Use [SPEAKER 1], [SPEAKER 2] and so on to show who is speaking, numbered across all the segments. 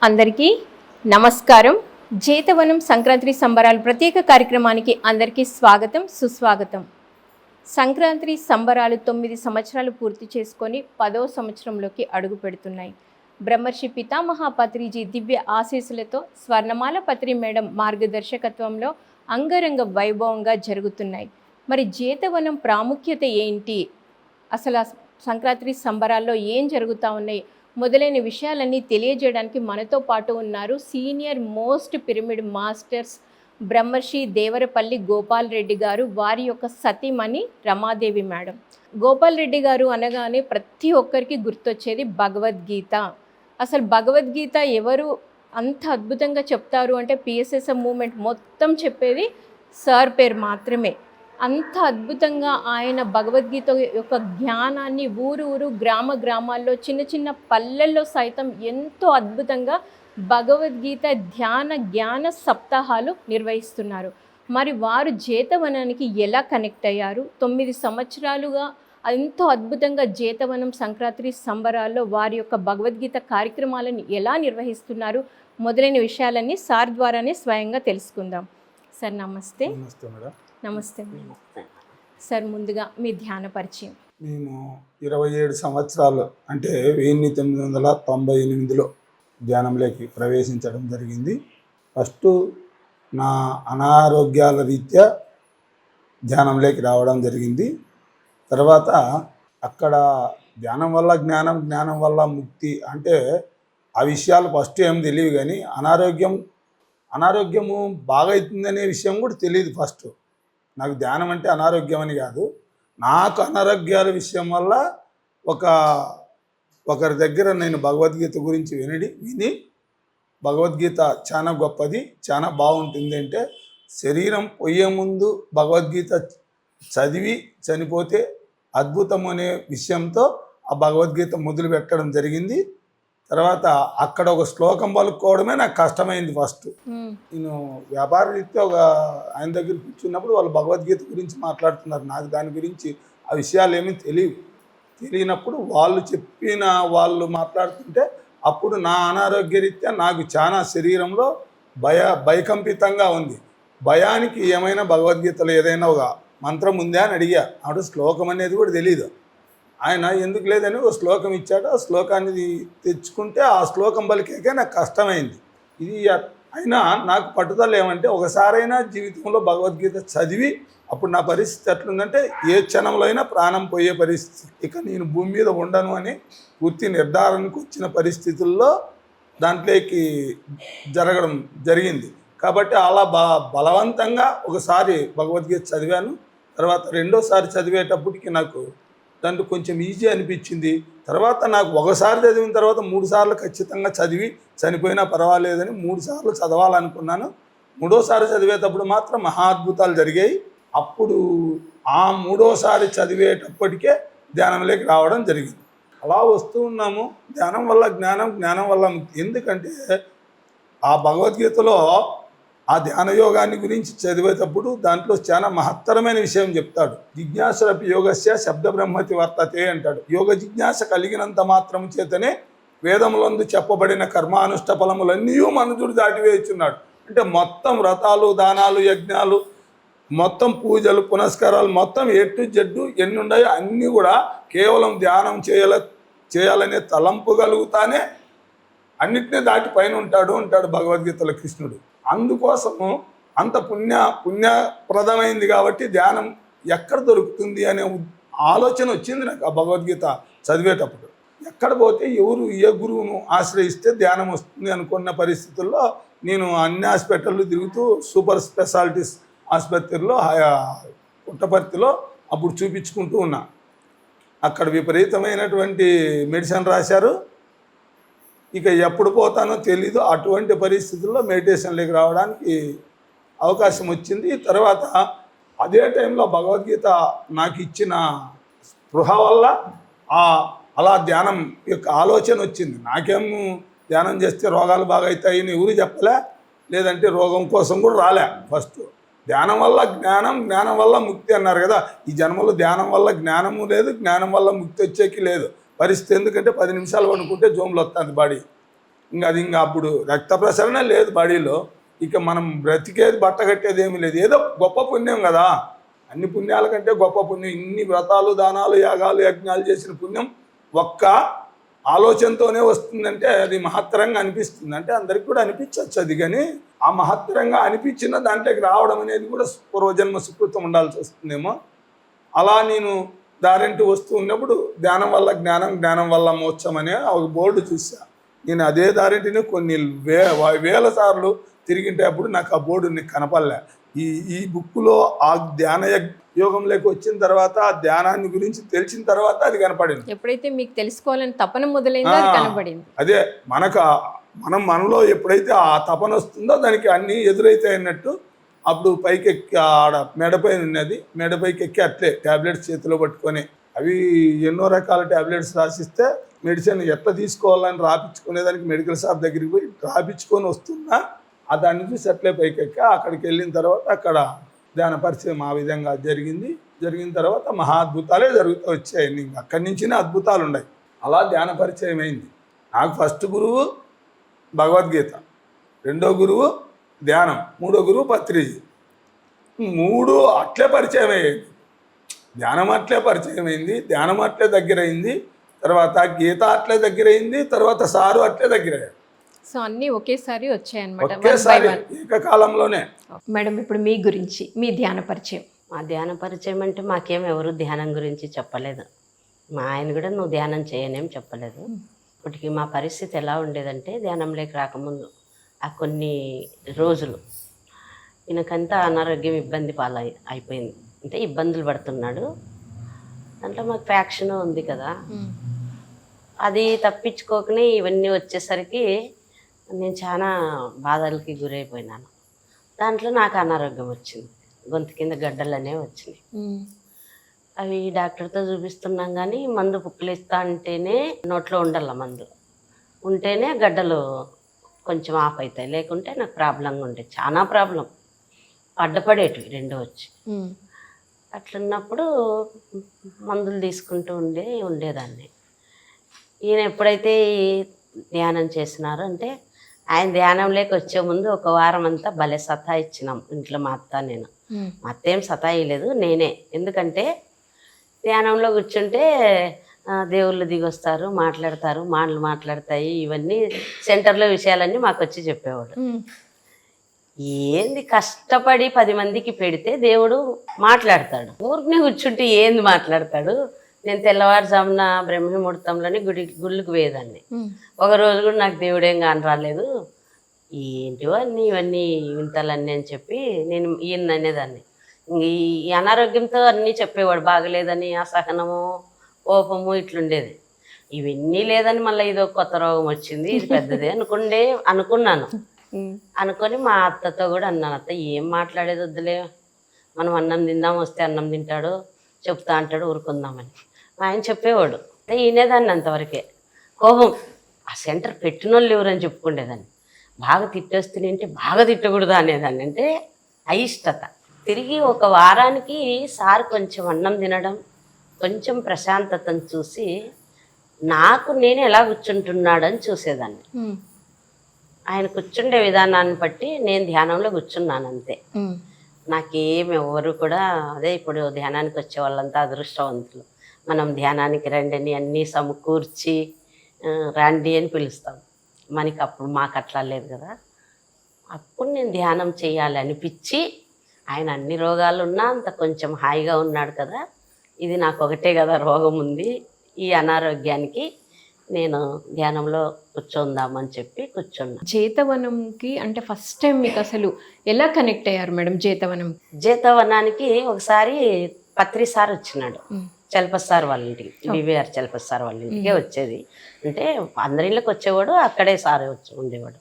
[SPEAKER 1] అందరికీ నమస్కారం. జీతవనం సంక్రాంతి సంబరాలు ప్రత్యేక కార్యక్రమానికి అందరికీ స్వాగతం, సుస్వాగతం. సంక్రాంతి సంబరాలు 9 సంవత్సరాలు పూర్తి చేసుకొని 10వ సంవత్సరంలోకి అడుగు పెడుతున్నాయి. బ్రహ్మర్షి పితామహ పత్రిజీ దివ్య ఆశీస్సులతో స్వర్ణమాల పత్రి మేడం మార్గదర్శకత్వంలో అంగరంగ వైభవంగా జరుగుతున్నాయి. మరి జీతవనం ప్రాముఖ్యత ఏంటి, అసలు సంక్రాంతి సంబరాల్లో ఏం జరుగుతూ ఉన్నాయి మొదలైన విషయాలన్నీ తెలియజేయడానికి మనతో పాటు ఉన్నారు సీనియర్ మోస్ట్ పిరమిడ్ మాస్టర్స్ బ్రహ్మర్షి దేవరపల్లి గోపాల్ రెడ్డి గారు, వారి యొక్క సతీమణి రమాదేవి మేడం. గోపాల్ రెడ్డి గారు అనగానే ప్రతి ఒక్కరికి గుర్తొచ్చేది భగవద్గీత. అసలు భగవద్గీత ఎవరు అంత అద్భుతంగా చెప్తారు అంటే పిఎస్ఎస్ఎం మూమెంట్ మొత్తం చెప్పేది సార్ పేరు మాత్రమే. అంత అద్భుతంగా ఆయన భగవద్గీత యొక్క జ్ఞానాన్ని ఊరు గ్రామ గ్రామాల్లో చిన్న చిన్న పల్లెల్లో సైతం ఎంతో అద్భుతంగా భగవద్గీత జ్ఞాన సప్తాహాలు నిర్వహిస్తున్నారు. మరి వారు జీతవనానికి ఎలా కనెక్ట్ అయ్యారు, 9 సంవత్సరాలుగా ఎంతో అద్భుతంగా జీతవనం సంక్రాంతి సంబరాల్లో వారి యొక్క భగవద్గీత కార్యక్రమాలను ఎలా నిర్వహిస్తున్నారు మొదలైన విషయాలన్నీ సార్ ద్వారానే స్వయంగా తెలుసుకుందాం. సార్ నమస్తే.
[SPEAKER 2] నమస్తే మేడం.
[SPEAKER 1] నమస్తే సార్. ముందుగా మీ ధ్యాన పరిచయం.
[SPEAKER 2] మేము 27 సంవత్సరాలు అంటే 1998లో ధ్యానంలోకి ప్రవేశించడం జరిగింది. ఫస్ట్ నా అనారోగ్యాల రీత్యా ధ్యానంలోకి రావడం జరిగింది. తర్వాత అక్కడ ధ్యానం వల్ల జ్ఞానం, జ్ఞానం వల్ల ముక్తి అంటే ఆ విషయాలు ఫస్ట్ ఏం తెలియదు, కానీ అనారోగ్యము బాగా అవుతుందనే విషయం కూడా తెలియదు. ఫస్ట్ నాకు ధ్యానం అంటే అనారోగ్యం అని కాదు, నాకు అనారోగ్యాల విషయం వల్ల ఒకరి దగ్గర నేను భగవద్గీత గురించి విని భగవద్గీత చాలా గొప్పది, చాలా బాగుంటుంది అంటే శరీరం పోయే ముందు భగవద్గీత చదివి చనిపోతే అద్భుతం అనే విషయంతో ఆ భగవద్గీత మొదలు పెట్టడం జరిగింది. తర్వాత అక్కడ ఒక శ్లోకం పలుకోవడమే నాకు కష్టమైంది. ఫస్ట్ నేను వ్యాపార రీత్యా ఆయన దగ్గర కూర్చున్నప్పుడు వాళ్ళు భగవద్గీత గురించి మాట్లాడుతున్నారు. నాకు దాని గురించి ఆ విషయాలు ఏమీ తెలియనప్పుడు వాళ్ళు మాట్లాడుతుంటే అప్పుడు నా అనారోగ్య రీత్యా నాకు చాలా శరీరంలో భయకంపితంగా ఉంది. భయానికి ఏమైనా భగవద్గీతలో ఏదైనా ఒక మంత్రం ఉందా అని అడిగా. అప్పుడు శ్లోకం అనేది కూడా తెలీదు. ఆయన ఎందుకు లేదని ఒక శ్లోకం ఇచ్చాడు. ఆ శ్లోకాన్ని తెచ్చుకుంటే ఆ శ్లోకం పలికేకే నాకు కష్టమైంది. ఇది అయినా నాకు పట్టుదల ఏమంటే ఒకసారైనా జీవితంలో భగవద్గీత చదివి అప్పుడు నా పరిస్థితి ఎట్లుందంటే ఏ క్షణంలో అయినా ప్రాణం పోయే పరిస్థితి, ఇక నేను భూమి మీద ఉండను అని పూర్తి నిర్ధారణకు వచ్చిన పరిస్థితుల్లో దాంట్లోకి జరగడం జరిగింది. కాబట్టి అలా బలవంతంగా ఒకసారి భగవద్గీత చదివాను. తర్వాత రెండోసారి చదివేటప్పటికి నాకు దాంట్లో కొంచెం ఈజీ అనిపించింది. తర్వాత నాకు ఒకసారి చదివిన తర్వాత 3 సార్లు ఖచ్చితంగా చదివి చనిపోయినా పర్వాలేదని 3 సార్లు చదవాలనుకున్నాను. 3వసారి చదివేటప్పుడు మాత్రం మహా అద్భుతాలు జరిగాయి. అప్పుడు ఆ 3వసారి చదివేటప్పటికే ధ్యానంలోకి రావడం జరిగింది. అలా వస్తూ ఉన్నాము. ధ్యానం వల్ల జ్ఞానం, జ్ఞానం వల్ల ముక్తి. ఎందుకంటే ఆ భగవద్గీతలో ఆ ధ్యాన యోగాన్ని గురించి చదివేటప్పుడు దాంట్లో చాలా మహత్తరమైన విషయం చెప్తాడు. జిజ్ఞాసరపి యోగస్య శబ్ద బ్రహ్మతి వర్తతే అంటాడు. యోగ జిజ్ఞాస కలిగినంత మాత్రం చేతనే వేదములందు చెప్పబడిన కర్మానుష్ఠ ఫలములన్నీ మనుజుడు దాటివేయుచున్నాడు. అంటే మొత్తం వ్రతాలు, దానాలు, యజ్ఞాలు, మొత్తం పూజలు, పునస్కారాలు మొత్తం ఎట్టు జడ్డు ఎన్ని ఉన్నాయో అన్నీ కూడా కేవలం ధ్యానం చేయాలనే తలంపు కలుగుతానే అన్నిటినీ దాటి పైన ఉంటాడు భగవద్గీతలో కృష్ణుడు. అందుకోసము అంత పుణ్యప్రదమైంది కాబట్టి ధ్యానం ఎక్కడ దొరుకుతుంది అనే ఆలోచన వచ్చింది నాకు ఆ భగవద్గీత చదివేటప్పుడు. ఎక్కడ పోతే ఏ గురువును ఆశ్రయిస్తే ధ్యానం వస్తుంది అనుకున్న పరిస్థితుల్లో నేను అన్ని హాస్పిటళ్ళు తిరుగుతూ సూపర్ స్పెషాలిటీస్ ఆసుపత్రిలో పుట్టపర్తిలో అప్పుడు చూపించుకుంటూ ఉన్నా. అక్కడ విపరీతమైనటువంటి మెడిసిన్ రాశారు. ఇక ఎప్పుడు పోతానో తెలీదు. అటువంటి పరిస్థితుల్లో మెడిటేషన్లోకి రావడానికి అవకాశం వచ్చింది. తర్వాత అదే టైంలో భగవద్గీత నాకు ఇచ్చిన స్పృహ వల్ల అలా ధ్యానం యొక్క ఆలోచన వచ్చింది. నాకేమో ధ్యానం చేస్తే రోగాలు బాగా అవుతాయని ఎవరు చెప్పలే, లేదంటే రోగం కోసం కూడా రాలే. ఫస్ట్ ధ్యానం వల్ల జ్ఞానం, జ్ఞానం వల్ల ముక్తి అన్నారు కదా. ఈ జన్మలో ధ్యానం వల్ల జ్ఞానము లేదు, జ్ఞానం వల్ల ముక్తి వచ్చేకి లేదు పరిస్థితి. ఎందుకంటే 10 నిమిషాలు పడుకుంటే జోములు వస్తుంది బాడీ. ఇంకా అప్పుడు రక్త ప్రసరణ లేదు బాడీలో, ఇక మనం బ్రతికేది బట్ట కట్టేది ఏమీ లేదు. ఏదో గొప్ప పుణ్యం కదా, అన్ని పుణ్యాల కంటే గొప్ప పుణ్యం. ఇన్ని వ్రతాలు, దానాలు, యాగాలు, యజ్ఞాలు చేసిన పుణ్యం ఒక్క ఆలోచనతోనే వస్తుందంటే అది మహత్తరంగా అనిపిస్తుంది. అంటే అందరికి కూడా అనిపించవచ్చు అది, కానీ ఆ మహత్తరంగా అనిపించిన దాంట్లోకి రావడం అనేది కూడా పూర్వజన్మ సుకృతం ఉండాల్సి వస్తుందేమో. అలా నేను దారింటి వస్తూ ఉన్నప్పుడు ధ్యానం వల్ల జ్ఞానం, జ్ఞానం వల్ల మోక్షం అనే ఒక బోర్డు చూసా. నేను అదే దారింటిని కొన్ని వేల సార్లు తిరిగింటే అప్పుడు నాకు ఆ బోర్డు కనపడలే. ఈ బుక్లో ఆ ధ్యాన యోగంలోకి వచ్చిన తర్వాత, ఆ ధ్యానాన్ని గురించి తెలిసిన తర్వాత అది కనపడింది.
[SPEAKER 1] ఎప్పుడైతే మీకు తెలుసుకోవాలని తపన మొదలైందో అది కనపడింది.
[SPEAKER 2] అదే మనలో ఎప్పుడైతే ఆ తపన వస్తుందో దానికి అన్నీ ఎదురైతాయి అన్నట్టు. అప్పుడు పైకి ఎక్కి ఆడ మెడపైన ఉన్నది, మెడపైకి ఎక్కి అట్లే ట్యాబ్లెట్స్ చేతిలో పట్టుకొని, అవి ఎన్నో రకాల ట్యాబ్లెట్స్ రాసిస్తే మెడిసిన్ ఎట్లా తీసుకోవాలని రాపించుకునేదానికి మెడికల్ షాప్ దగ్గరికి పోయి రాపించుకొని వస్తున్నా. ఆ దాన్ని చూసి అట్లే పైకి ఎక్కి అక్కడికి వెళ్ళిన తర్వాత అక్కడ ధ్యాన పరిచయం ఆ విధంగా జరిగిన తర్వాత మహా అద్భుతాలే జరుగుతూ వచ్చాయి. అక్కడి నుంచినే అద్భుతాలు ఉన్నాయి. అలా ధ్యాన పరిచయం అయింది. నాకు ఫస్ట్ గురువు భగవద్గీత, రెండో గురువు ధ్యానం, మూడో గురువు పత్రిజీ. మూడు అట్లే పరిచయం అయ్యేది. ధ్యానం అట్లే పరిచయం అయింది, ధ్యానం అట్లే దగ్గరైంది, తర్వాత గీత అట్లే దగ్గరైంది, తర్వాత సారు అట్లే దగ్గరయ్యాడు.
[SPEAKER 1] సో అన్నీ ఒకేసారి వచ్చాయన్నమాట,
[SPEAKER 2] ఒకేసారి ఏకకాలంలోనే.
[SPEAKER 1] మేడం ఇప్పుడు మీ గురించి, మీ ధ్యాన పరిచయం.
[SPEAKER 3] మా ధ్యాన పరిచయం అంటే మాకేం ఎవరు ధ్యానం గురించి చెప్పలేదు. మా ఆయన కూడా నువ్వు ధ్యానం చేయనేం చెప్పలేదు. ఇప్పటికి మా పరిస్థితి ఎలా ఉండేదంటే, ధ్యానంలోకి రాకముందు ఆ కొన్ని రోజులు ఈయనకంతా అనారోగ్యం ఇబ్బంది అయిపోయింది. అంటే ఇబ్బందులు పడుతున్నాడు. దాంట్లో మాకు ఫ్యాక్షన్ ఉంది కదా, అది తప్పించుకోకనే ఇవన్నీ వచ్చేసరికి నేను చాలా బాధలకి గురైపోయినాను. దాంట్లో నాకు అనారోగ్యం వచ్చింది, గొంతు కింద గడ్డలు అనేవి వచ్చినాయి. అవి డాక్టర్తో చూపిస్తున్నాం కానీ మందు పుక్కిలిస్తా అంటేనే నోట్లో ఉండాల, మందు ఉంటేనే గడ్డలు కొంచెం ఆఫ్ అవుతాయి, లేకుంటే నాకు ప్రాబ్లంగా ఉండే, చాలా ప్రాబ్లం, అడ్డపడేటివి రెండు వచ్చి. అట్లున్నప్పుడు మందులు తీసుకుంటూ ఉండేదాన్ని. ఈయన ఎప్పుడైతే ధ్యానం చేసినారో అంటే, ఆయన ధ్యానంలోకి వచ్చే ముందు ఒక వారం అంతా భలే సతాయిచ్చినాం ఇంట్లో, మా అత్త నేను. మా అత్త ఏం సతాయిలేదు, నేనే. ఎందుకంటే ధ్యానంలో కూర్చుంటే దేవుళ్ళు దిగొస్తారు, మాట్లాడతారు, మాటలు మాట్లాడతాయి, ఇవన్నీ సెంటర్లో విషయాలన్నీ మాకు వచ్చి చెప్పేవాడు. ఏంది కష్టపడి 10 మందికి పెడితే దేవుడు మాట్లాడతాడు, ఊరికనే కూర్చుంటే ఏంది మాట్లాడతాడు. నేను తెల్లవారుజామున బ్రహ్మముహూర్తంలోనే గుళ్ళకి పోయేదాన్ని. ఒకరోజు కూడా నాకు దేవుడేం కాని రాలేదు. ఏంటివో అన్నీ ఇవన్నీ వింతలన్నీ అని చెప్పి నేను ఈయన అనేదాన్ని. ఈ అనారోగ్యంతో అన్నీ చెప్పేవాడు, బాగలేదని, అసహనము, కోపము ఇట్లుండేది. ఇవన్నీ లేదని మళ్ళీ ఇదో కొత్త రోగం వచ్చింది, ఇది పెద్దదే అనుకున్నాను. అనుకొని మా అత్తతో కూడా అన్నాను, అత్త ఏం మాట్లాడేది వద్దులే, మనం అన్నం తిందాం, వస్తే అన్నం తింటాడు, చెప్తా అంటాడు, ఊరుకుందామని. ఆయన చెప్పేవాడు. ఈయనేదాన్ని అంతవరకే. కోపం ఆ సెంటర్ పెట్టిన వాళ్ళు ఎవరని చెప్పుకునేదాన్ని. బాగా తిట్టేస్తుంటే బాగా తిట్టకూడదు అనేదాన్ని. అంటే అయిష్టత. తిరిగి ఒక వారానికి సార్ కొంచెం అన్నం తినడం, కొంచెం ప్రశాంతతను చూసి నాకు నేను ఎలా కూర్చుంటున్నాడని చూసేదాన్ని. ఆయన కూర్చుండే విధానాన్ని బట్టి నేను ధ్యానంలో కూర్చున్నాను అంతే. నాకేమి ఎవరు కూడా అదే ఇప్పుడు ధ్యానానికి వచ్చే వాళ్ళంతా అదృష్టవంతులు. మనం ధ్యానానికి రండి అని అన్నీ సమకూర్చి రండి అని పిలుస్తాం. మనకి అప్పుడు మాకు అట్లా లేదు కదా. అప్పుడు నేను ధ్యానం చేయాలి అనిపించి, ఆయన అన్ని రోగాలు ఉన్నా అంత కొంచెం హాయిగా ఉన్నాడు కదా, ఇది నాకు ఒకటే కదా రోగం ఉంది, ఈ అనారోగ్యానికి నేను ధ్యానంలో కూర్చోందామని చెప్పి కూర్చున్నా.
[SPEAKER 1] జేతవనంకి అంటే ఫస్ట్ టైం మీకు అసలు ఎలా కనెక్ట్ అయ్యారు మేడం?
[SPEAKER 3] జేతవనానికి ఒకసారి పత్రి సార్ వచ్చినాడు, చలపతి సార్ వాళ్ళ ఇంటికి, వివిఆర్ చలపతి సార్ వాళ్ళ ఇంటికే వచ్చేది. అంటే అందరి ఇళ్ళకి వచ్చేవాడు, అక్కడే సార్ ఉండేవాడు.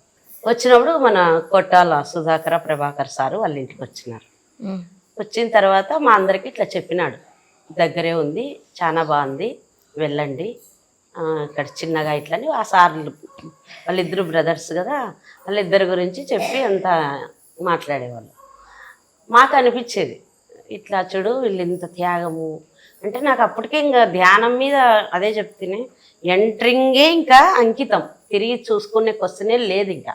[SPEAKER 3] వచ్చినప్పుడు మన కొట్టాల సుధాకర ప్రభాకర్ సారు వాళ్ళ ఇంటికి వచ్చినారు. వచ్చిన తర్వాత మా అందరికి ఇట్లా చెప్పినాడు, దగ్గరే ఉంది, చాలా బాగుంది, వెళ్ళండి ఇక్కడ చిన్నగా ఇట్లని. ఆ సార్లు వాళ్ళిద్దరు బ్రదర్స్ కదా, వాళ్ళిద్దరి గురించి చెప్పి అంతా మాట్లాడేవాళ్ళు. మాకు అనిపించేది, ఇట్లా చూడు వీళ్ళు ఇంత త్యాగము, అంటే నాకు అప్పటికే ఇంకా ధ్యానం మీద అదే చెప్తేనే ఎంట్రింగే ఇంకా అంకితం, తిరిగి చూసుకునే క్వశ్చనే లేదు ఇంకా.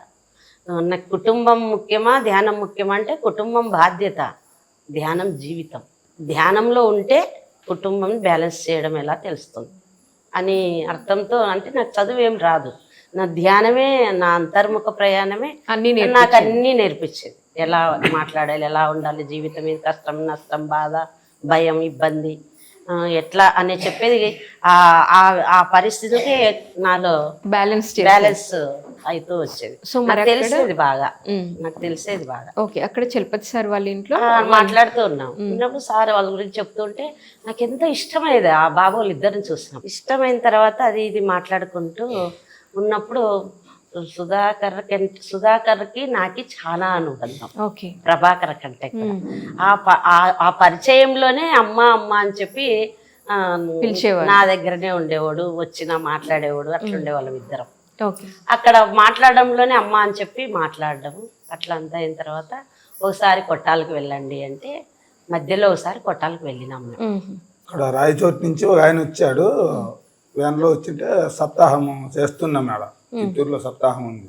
[SPEAKER 3] నాకు కుటుంబం ముఖ్యమా ధ్యానం ముఖ్యమా అంటే కుటుంబం బాధ్యత, ధ్యానం జీవితం. ధ్యానంలో ఉంటే కుటుంబం బ్యాలెన్స్ చేయడం ఎలా తెలుస్తుంది అని అర్థంతో, అంటే నాకు చదువు ఏం రాదు, నా ధ్యానమే నా అంతర్ముఖ ప్రయాణమే నాకు అన్నీ నేర్పించేది. ఎలా మాట్లాడాలి, ఎలా ఉండాలి, జీవితం మీద కష్టం నష్టం బాధ భయం ఇబ్బంది ఎట్లా అని చెప్పేది. ఆ పరిస్థితికి నాలో బ్యాలెన్స్ అవుతూ వచ్చేది. సో నాకు తెలిసేది బాగా, నాకు తెలిసేది బాగా.
[SPEAKER 1] ఓకే, అక్కడ చలపతి సార్ వాళ్ళ ఇంట్లో
[SPEAKER 3] మాట్లాడుతూ ఉన్నాం. ఉన్నప్పుడు సార్ వాళ్ళ గురించి చెప్తుంటే నాకు ఎంతో ఇష్టమైనది. ఆ బాబు వాళ్ళు ఇద్దరిని చూసినాం. ఇష్టమైన తర్వాత అది ఇది మాట్లాడుకుంటూ ఉన్నప్పుడు సుధాకర్కి నాకి చాలా అనుబంధం, ప్రభాకర్ కంటే. ఆ పరిచయంలోనే అమ్మ అమ్మ అని చెప్పి నా దగ్గరనే ఉండేవాడు, వచ్చినా మాట్లాడేవాడు, అట్లా ఉండేవాళ్ళం ఇద్దరం. అక్కడ మాట్లాడడంలోనే అమ్మ అని చెప్పి మాట్లాడడం. అట్లా అంతా అయిన తర్వాత ఒకసారి కొట్టాలకు వెళ్ళండి అంటే మధ్యలో ఒకసారి కొట్టాలకు వెళ్ళినాము.
[SPEAKER 2] అక్కడ రాయచోటి నుంచి ఒక ఆయన వచ్చాడు, వ్యాన్లో వచ్చింటే సప్తాహం చేస్తున్నాం మేడం, చిత్తూరులో సప్తాహం ఉంది.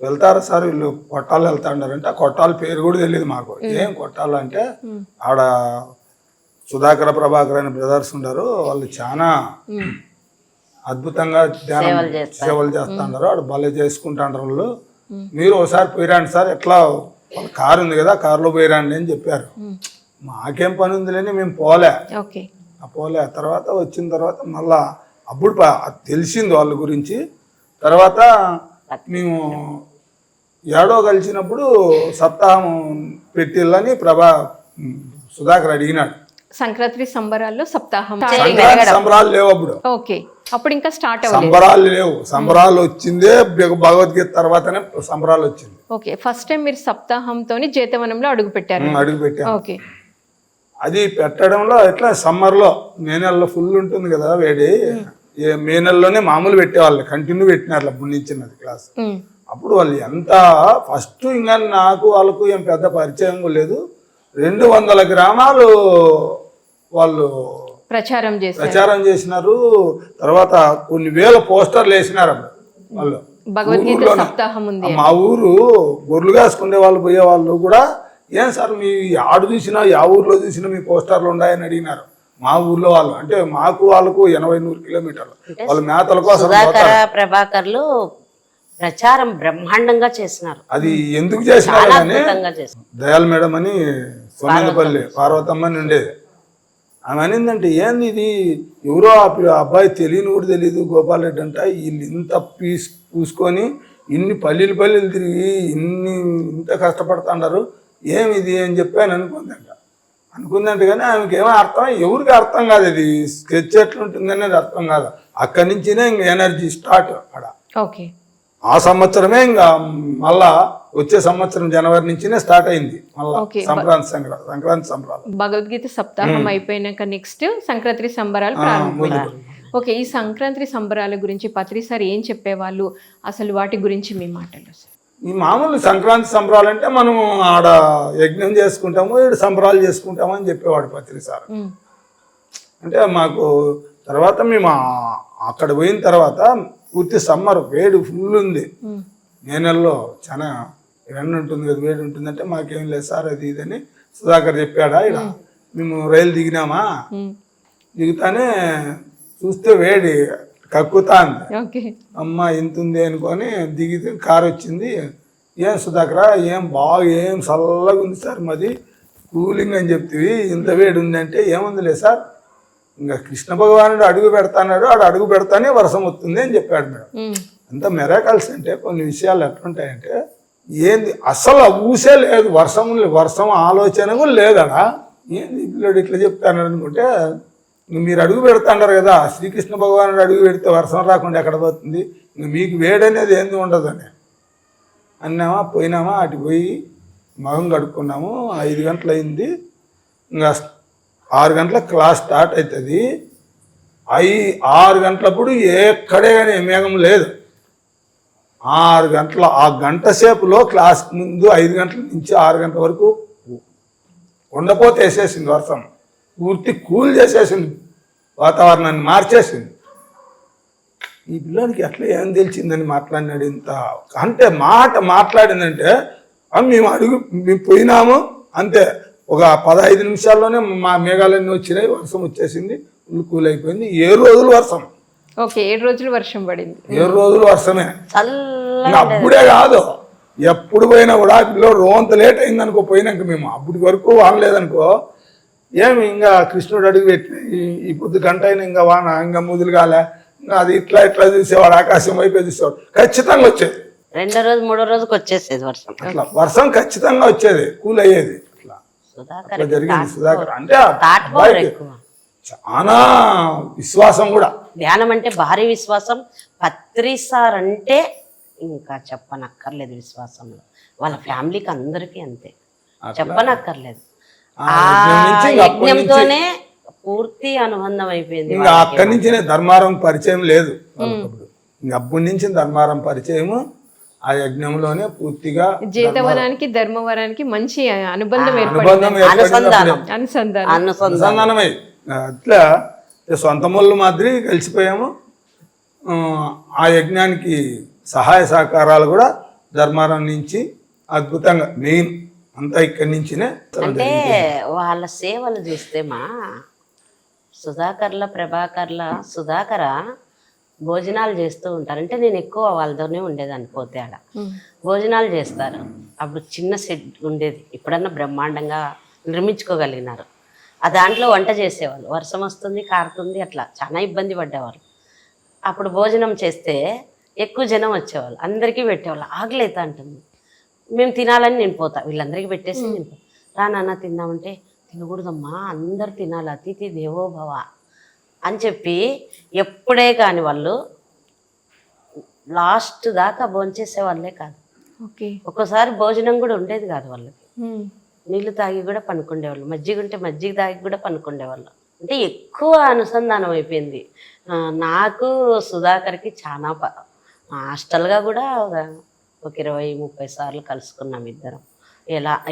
[SPEAKER 2] వెళ్తారా సార్ వీళ్ళు కొట్టాలు వెళ్తాడారంటే ఆ కొట్టాల పేరు కూడా తెలియదు మాకు. ఏం కొట్టాలు అంటే ఆడ సుధాకర ప్రభాకర్ అనే బ్రదర్స్ ఉన్నారు, వాళ్ళు చాలా అద్భుతంగా సేవలు చేస్తుంటారు, ఆడ భలే చేసుకుంటాంటారు వాళ్ళు. మీరు ఒకసారి పోయిరండి సార్, ఎట్లా వాళ్ళ కారు ఉంది కదా కారులో పోయిరండి అని చెప్పారు. మాకేం పని ఉందిలేని మేము పోలే. తర్వాత వచ్చిన తర్వాత మళ్ళా అప్పుడు తెలిసింది వాళ్ళ గురించి. తర్వాత మేము ఏడో కలిసినప్పుడు సప్తాహం పెట్టిల్లని సుధాకర్ అడిగినాడు.
[SPEAKER 1] సంక్రాంతి సంబరాల్లో సప్తాహం
[SPEAKER 2] సంబరాలు లేవు అప్పుడు.
[SPEAKER 1] ఓకే, అప్పుడు ఇంకా స్టార్ట్
[SPEAKER 2] సంబరాలు లేవు. సంబరాలు వచ్చిందే భగవద్గీత తర్వాతనే సంబరాలు వచ్చింది.
[SPEAKER 1] ఓకే, ఫస్ట్ టైం మీరు సప్తాహంతోని జేతవనంలో అడుగు పెట్టారు.
[SPEAKER 2] ఓకే, అది పెట్టడంలో ఎట్లా సమ్మర్లో మే నెలలో ఫుల్ ఉంటుంది కదా వేడి, మే నెలలోనే మామూలు పెట్టేవాళ్ళు, కంటిన్యూ పెట్టినారు అప్పుడు నుంచి క్లాస్. అప్పుడు వాళ్ళు ఎంత ఫస్ట్ ఇంకా నాకు వాళ్ళకు ఏం పెద్ద పరిచయం లేదు. 200 గ్రామాలు వాళ్ళు ప్రచారం చేసినారు. తర్వాత కొన్ని వేల పోస్టర్లు వేసినారు అప్పుడు వాళ్ళు. మా ఊరు గొర్రెలు కాసుకునే వాళ్ళు పోయే వాళ్ళు కూడా, ఏం సార్ మీ ఆడు చూసినా యా ఊర్లో చూసినా మీ పోస్టర్లు ఉన్నాయని అడిగినారు. మా ఊర్లో వాళ్ళు అంటే మాకు వాళ్ళకు 80-100 కిలోమీటర్లు. వాళ్ళ మేతల కోసం
[SPEAKER 3] ప్రభాకర్లు ప్రచారం బ్రహ్మాండంగా చేసినారు.
[SPEAKER 2] అది ఎందుకు చేసినారు కానీ దయాల్ మేడం అని సోమేంద్రపల్లి పార్వతమ్మ అని ఉండేది. ఆమె అనిందంటే ఏంది ఇది, ఎవరో అబ్బాయి తెలియని కూడా తెలియదు గోపాల్ రెడ్డి అంట, వీళ్ళు ఇంత పూసుకొని ఇన్ని పల్లెలు తిరిగి ఇంత కష్టపడుతున్నారు, ఏమిది అని చెప్పి అనుకుందంట. కానీ ఆమెకి ఏమో అర్థం, ఎవరికి అర్థం కాదు. అది స్కెచ్ ఎట్లుంటుంది అనేది అర్థం కాదు. అక్కడి నుంచినే ఇంక ఎనర్జీ స్టార్ట్ అక్కడ. ఆ సంవత్సరమే ఇంకా మళ్ళా వచ్చే సంవత్సరం జనవరి నుంచినే స్టార్ట్ అయింది మళ్ళా సంక్రాంతి సంబరాలు.
[SPEAKER 1] భగవద్గీత సప్తాహం అయిపోయినాక నెక్స్ట్ సంక్రాంతి సంబరాలు ప్రారంభమయ్యాయి. ఓకే, ఈ సంక్రాంతి సంబరాల గురించి పత్రి సార్ ఏం చెప్పేవాళ్ళు, అసలు వాటి గురించి మీ మాటలు?
[SPEAKER 2] ఈ మామూలు సంక్రాంతి సంబరాలు అంటే మనం ఆడ యజ్ఞం చేసుకుంటాము, ఇక్కడ సంబరాలు చేసుకుంటాము అని చెప్పేవాడు పత్రి సార్. అంటే మాకు తర్వాత మేము అక్కడ పోయిన తర్వాత పూర్తి సమ్మర్ వేడి ఫుల్ ఉంది. మే నెలలో చాలా ఎండ ఉంటుంది కదా, వేడి ఉంటుందంటే మాకేం లేదు సార్ అది ఇదని సుధాకర్ చెప్పాడా. ఇక్కడ మేము రైలు దిగినామా, దిగుతానే చూస్తే వేడి కక్కుతా అంది. అమ్మ ఇంత ఉంది అనుకొని దిగితే కారు వచ్చింది. ఏం సుధాకరా ఏం ఏం చల్లగా ఉంది సార్ మాది కూలింగ్ అని చెప్తివి, ఇంత వేడి ఉందంటే ఏముందిలే సార్, ఇంకా కృష్ణ భగవానుడు అడుగు పెడతాడు, ఆడు అడుగు పెడతానే వర్షం వస్తుంది అని చెప్పాడు మేడం. అంత మెరాకల్స్ అంటే కొన్ని విషయాలు ఎట్లుంటాయంటే ఏంది అసలు ఊసే లేదు, వర్షం ఆలోచన కూడా లేదడా. ఏంది పిల్లడు ఇట్లా చెప్తాను అనుకుంటే, మీరు అడుగు పెడతాంటారు కదా, శ్రీకృష్ణ భగవానుడు అడుగు పెడితే వర్షం రాకుండా ఎక్కడ పోతుంది, ఇంక మీకు వేడనేది ఏంది ఉండదని అన్నామా. పోయినామా, అటు పోయి మొహం కడుక్కున్నాము. 5 గంటలు అయింది. ఇంకా 6 గంటలకు క్లాస్ స్టార్ట్ అవుతుంది. 6 గంటలప్పుడు ఎక్కడే కానీ మేఘం లేదు. 6 గంటల ఆ గంట సేపులో క్లాస్ ముందు 5 గంటల నుంచి 6 గంటల వరకు ఉండపోతే వేసేసింది వర్షం. పూర్తి కూల్ చేసేసింది, వాతావరణాన్ని మార్చేసింది. ఈ పిల్లోనికి ఎట్లా ఏం తెలిసిందని మాట్లాడినాడు ఇంత అంటే మాట్లాడిందంటే మేము పోయినాము అంతే, ఒక 15 నిమిషాల్లోనే మా మేఘాలన్నీ వచ్చినాయి, వర్షం వచ్చేసింది, ఫుల్ కూల్ అయిపోయింది. 7 రోజులు వర్షం.
[SPEAKER 1] ఓకే, 7 రోజులు వర్షం పడింది.
[SPEAKER 2] 7 రోజులు వర్షమే.
[SPEAKER 3] చల్లగా
[SPEAKER 2] అప్పుడే కాదు, ఎప్పుడు పోయినా కూడా పిల్లలు రోంత లేట్ అయిందనుకో పోయినాక మేము అప్పటి వరకు వాన లేదనుకో, ఏమి ఇంకా కృష్ణుడు అడుగు పెట్టి ఈ పొద్దు గంట అయినా ఇంకా వాన ఇంకా ముదులు కాలే, ఇంకా అది ఇట్లా చూసేవాడు, ఆకాశం వైపే చూసేవాడు, ఖచ్చితంగా వచ్చేది.
[SPEAKER 3] 2వ రోజు 3వ రోజుకి వచ్చేసేది వర్షం.
[SPEAKER 2] అట్లా వర్షం ఖచ్చితంగా వచ్చేది, కూల్ అయ్యేది. అట్లా జరిగింది సుధాకర్. అంటే చాలా విశ్వాసం కూడా,
[SPEAKER 3] ధ్యానం అంటే భారీ విశ్వాసం. పత్రి సార్ అంటే ఇంకా చెప్పనక్కర్లేదు విశ్వాసంలో. వాళ్ళ ఫ్యామిలీకి అందరికీ అంతే, చెప్పనక్కర్లేదు. ఆ యజ్ఞంతోనే పూర్తి అనుబంధం అయిపోయింది.
[SPEAKER 2] ఇంకా అక్కడి నుంచినే ధర్మారం పరిచయం లేదు వాళ్ళకప్పుడు. ఇంకా అప్పటి నుంచి ధర్మారం పరిచయము ఆ యజ్ఞంలోనే పూర్తిగా.
[SPEAKER 1] జీతవనానికి ధర్మవరానికి మంచి అనుబంధం
[SPEAKER 2] అనుసంధానమై అట్లా సొంత మొళ్ళు మాదిరి కలిసిపోయాము. ఆ యజ్ఞానికి సహాయ సహకారాలు కూడా ధర్మారం నుంచి అద్భుతంగా, మెయిన్ అంతా ఇక్కడి నుంచినే.
[SPEAKER 3] అంటే వాళ్ళ సేవలు చూస్తే మా సుధాకర్ల ప్రభాకర్ల సుధాకర భోజనాలు చేస్తూ ఉంటారు. అంటే నేను ఎక్కువ వాళ్ళతోనే ఉండేదాన్ని. పోతే ఆడ భోజనాలు చేస్తారు. అప్పుడు చిన్న సెట్ ఉండేది, ఇప్పుడన్నా బ్రహ్మాండంగా నిర్మించుకోగలిగినారు. ఆ దాంట్లో వంట చేసేవాళ్ళు. వర్షం వస్తుంది, కారుతుంది, అట్లా చాలా ఇబ్బంది పడ్డేవారు. అప్పుడు భోజనం చేస్తే ఎక్కువ జనం వచ్చేవాళ్ళు, అందరికీ పెట్టేవాళ్ళు. ఆకలి అవుతా అంటుంది, మేము తినాలని నేను పోతా, వీళ్ళందరికీ పెట్టేసి నేను రా నాన్న తిందామంటే, తినకూడదమ్మా అందరు తినాలి, అతిథి దేవోభవ అని చెప్పి ఎప్పుడే కానీ వాళ్ళు లాస్ట్ దాకా భోంచేసే వాళ్ళే కాదు. ఒక్కోసారి భోజనం కూడా ఉండేది కాదు వాళ్ళకి. నీళ్లు తాగి కూడా పనుకుండేవాళ్ళు, మజ్జిగ ఉంటే మజ్జిగ తాగి కూడా పనుకుండేవాళ్ళు. అంటే ఎక్కువ అనుసంధానం అయిపోయింది. నాకు సుధాకర్కి చాలా హాస్టల్గా కూడా ఒక 20-30 సార్లు కలుసుకున్నాం ఇద్దరం.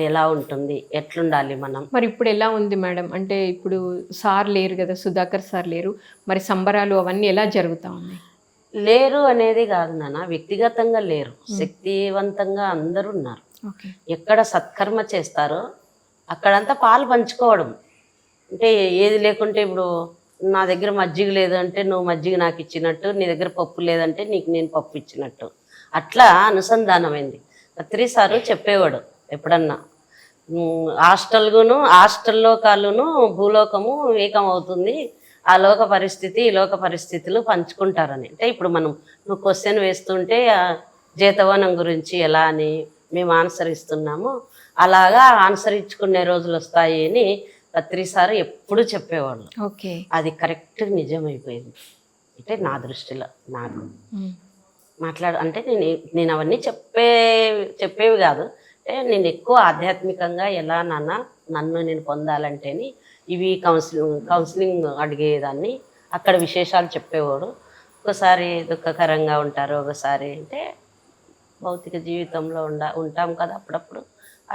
[SPEAKER 3] ఎలా ఉంటుంది, ఎట్లుండాలి మనం.
[SPEAKER 1] మరి ఇప్పుడు ఎలా ఉంది మేడం? అంటే ఇప్పుడు సార్ లేరు కదా, సుధాకర్ సార్ లేరు, మరి సంబరాలు అవన్నీ ఎలా జరుగుతూ ఉన్నాయి?
[SPEAKER 3] లేరు అనేది కాదు నాన్న, వ్యక్తిగతంగా లేరు, శక్తివంతంగా అందరూ ఉన్నారు. ఎక్కడ సత్కర్మ చేస్తారో అక్కడంతా పాలు పంచుకోవడం. అంటే ఏది లేకుంటే ఇప్పుడు నా దగ్గర మజ్జిగ లేదంటే నువ్వు మజ్జిగ నాకు ఇచ్చినట్టు, నీ దగ్గర పప్పు లేదంటే నీకు నేను పప్పు ఇచ్చినట్టు, అట్లా అనుసంధానమైంది. పత్రి సారు చెప్పేవాడు ఎప్పుడన్నా, హాస్టల్లో కాళ్ళును భూలోకము ఏకం అవుతుంది, ఆ లోక పరిస్థితి ఈ లోక పరిస్థితులు పంచుకుంటారని. అంటే ఇప్పుడు నువ్వు క్వశ్చన్ వేస్తుంటే జీతవనం గురించి ఎలా అని మేము ఆన్సర్ ఇస్తున్నాము, అలాగా ఆన్సర్ ఇచ్చుకునే రోజులు వస్తాయి అని పత్రి సారు ఎప్పుడు చెప్పేవాళ్ళు. అది కరెక్ట్ నిజమైపోయింది. అంటే నా దృష్టిలో నాకు అంటే నేను అవన్నీ చెప్పేవి కాదు. అంటే నేను ఎక్కువ ఆధ్యాత్మికంగా ఎలా నన్ను నేను పొందాలంటేని ఇవి కౌన్సిలింగ్ అడిగేదాన్ని. అక్కడ విశేషాలు చెప్పేవాడు. ఒకసారి దుఃఖకరంగా ఉంటారు, ఒకసారి అంటే భౌతిక జీవితంలో ఉంటాం కదా అప్పుడప్పుడు,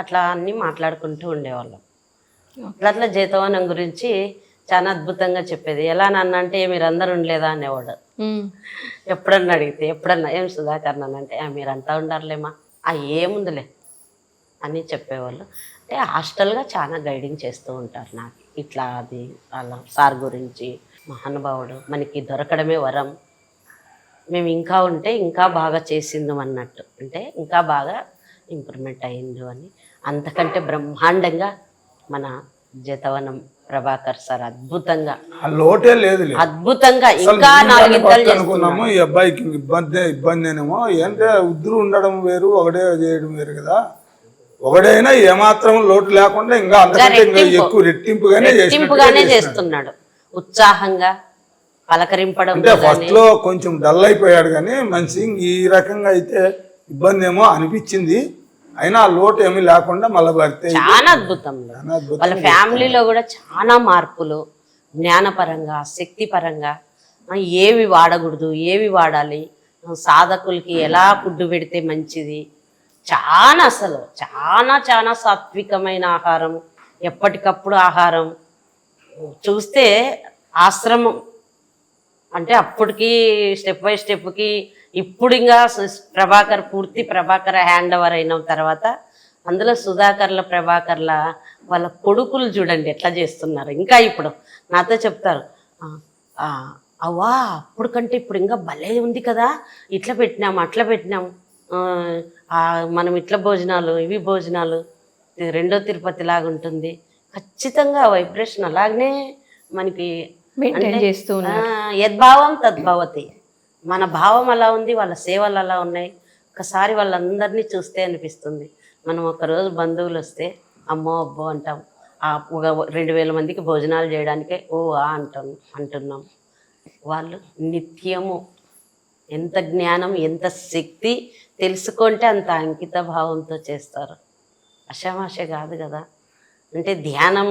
[SPEAKER 3] అట్లా అన్నీ మాట్లాడుకుంటూ ఉండేవాళ్ళం. అట్లా జీతవనం గురించి చాలా అద్భుతంగా చెప్పేది. ఎలా నాన్న అంటే మీరందరూ ఉండలేదా అనేవాడు. ఎప్పుడన్నా అడిగితే, ఎప్పుడన్నా ఏం సుధాకర్ నాన్న అంటే మీరంతా ఉండారులేమా, ఏముందిలే అని చెప్పేవాళ్ళు. అంటే హాస్టల్గా చాలా గైడింగ్ చేస్తూ ఉంటారు నాకు. ఇట్లా అది అలా సార్ గురించి మహానుభావుడు, మనకి దొరకడమే వరం, మేము ఇంకా ఉంటే ఇంకా బాగా చేసిందాం అన్నట్టు. అంటే ఇంకా బాగా ఇంప్రూవ్మెంట్ అయ్యిండు అని. అంతకంటే బ్రహ్మాండంగా మన జీతవనం ప్రభాకర్ సార్ అద్భుతంగా,
[SPEAKER 2] లోటే లేదు,
[SPEAKER 3] అద్భుతంగా ఇంకా 4
[SPEAKER 2] అనుకున్నాము. ఈ అబ్బాయికి ఇబ్బంది అనేమో, ఏంటంటే ఉద్దురు ఉండడం వేరు, ఒకటే చేయడం వేరు కదా. ఒకడైనా ఏమాత్రం లోటు లేకుండా ఇంకా అంతకంటే ఎక్కువ రెట్టింపుగానే
[SPEAKER 3] చేస్తున్నాడు. ఉత్సాహంగా పలకరింపడం.
[SPEAKER 2] అంటే ఫస్ట్ లో కొంచెం డల్ అయిపోయాడు కానీ మనిషి ఈ రకంగా అయితే ఇబ్బంది ఏమో అనిపించింది. అయినా లోటు ఏమీ లేకుండా మళ్ళీ భర్తీ
[SPEAKER 3] చాలా అద్భుతం. వాళ్ళ ఫ్యామిలీలో కూడా చాలా మార్పులు, జ్ఞానపరంగా శక్తిపరంగా, ఏవి వాడకూడదు ఏవి వాడాలి, సాధకులకి ఎలా ఫుడ్ పెడితే మంచిది, చాలా అసలు చాలా చాలా సాత్వికమైన ఆహారం, ఎప్పటికప్పుడు ఆహారం, చూస్తే ఆశ్రమం అంటే అప్పటికి స్టెప్ బై స్టెప్కి ఇప్పుడు ఇంకా పూర్తి ప్రభాకర్ హ్యాండ్ ఓవర్ అయిన తర్వాత అందులో సుధాకర్ల ప్రభాకర్ల వాళ్ళ కొడుకులు చూడండి ఎట్లా చేస్తున్నారు. ఇంకా ఇప్పుడు నాతో చెప్తారు, అవ్వా అప్పుడు కంటే ఇప్పుడు ఇంకా భలే ఉంది కదా, ఇట్లా పెట్టినాము అట్లా పెట్టినాము, మనం ఇట్లా భోజనాలు ఇవి భోజనాలు, రెండో తిరుపతి లాగా ఉంటుంది. ఖచ్చితంగా వైబ్రేషన్ అలాగనే మనకి
[SPEAKER 1] చేస్తూ
[SPEAKER 3] యద్భావం తద్భవతి. మన భావం అలా ఉంది, వాళ్ళ సేవలు అలా ఉన్నాయి. ఒకసారి వాళ్ళందరినీ చూస్తే అనిపిస్తుంది. మనం ఒకరోజు బంధువులు వస్తే అమ్మో అబ్బో అంటాం, ఒక 2000 మందికి భోజనాలు చేయడానికే అంటున్నాం. వాళ్ళు నిత్యము ఎంత జ్ఞానం ఎంత శక్తి తెలుసుకుంటే అంత అంకిత భావంతో చేస్తారు. అషమాష కాదు కదా. అంటే ధ్యానం,